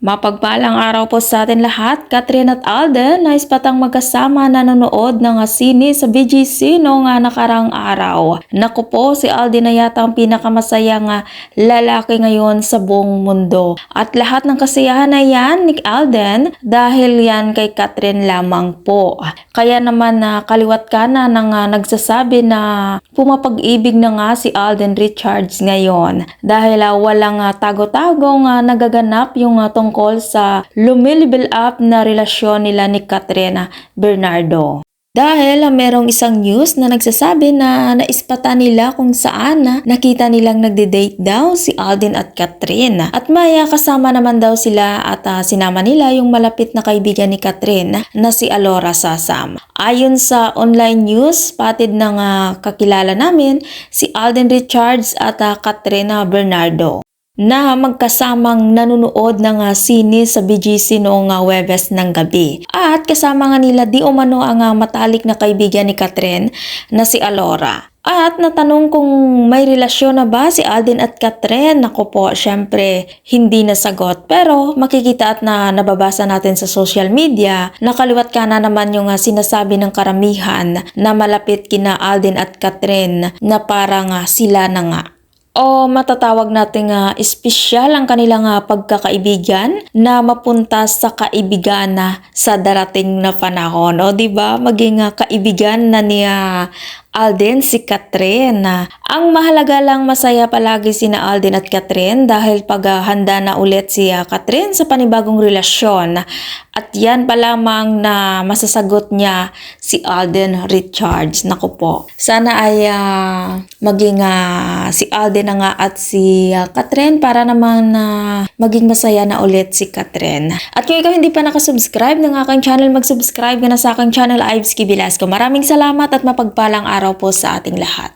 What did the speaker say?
Mapagpalang araw po sa atin lahat. Catherine at Alden, nais patang magkasama nanonood ng sine sa BGC noong nakarang araw. Naku po, si Alden na yata ang pinakamasayang lalaki ngayon sa buong mundo. At lahat ng kasiyahan na yan ni Alden dahil yan kay Catherine lamang po. Kaya naman kaliwat kanan ng nagsasabi na pumapag-ibig na nga si Alden Richards ngayon. Dahil walang tago-tagong nagaganap yung tungkol sa lumilibel up na relasyon nila ni Catherine Bernardo. Dahil merong isang news na nagsasabi na naispata nila kung saan nakita nilang nagde-date daw si Alden at Catherine. At may kasama naman daw sila at sinama nila yung malapit na kaibigan ni Catherine na si Alora Sasam. Ayon sa online news, patid ng kakilala namin si Alden Richards at Catherine Bernardo na magkasamang nanonood ng sine sa BGC noong Huwebes ng gabi. At kasama nga nila di umano ang matalik na kaibigan ni Catherine na si Alora. At natanong kung may relasyon na ba si Alden at Catherine. Naku po, syempre hindi nasagot. Pero makikita at nababasa natin sa social media, nakaliwat ka na naman yung sinasabi ng karamihan na malapit kina Alden at Catherine na parang sila na nga. O matatawag natin espesyal ang kanilang pagkakaibigan na mapunta sa kaibigan sa darating na panahon. O diba, maging kaibigan na ni Alden si Catherine. Ang mahalaga lang masaya palagi sina Alden at Catherine dahil paghahanda na ulit si Catherine sa panibagong relasyon. At yan pa lamang na masasagot niya si Alden Richards. Naku po. Sana ay maging si Alden na nga at si Catherine para naman maging masaya na ulit si Catherine. At kung ikaw hindi pa nakasubscribe ng aking channel, mag-subscribe ka na sa aking channel, Ives Velasco. Maraming salamat at mapagpalang araw po sa ating lahat.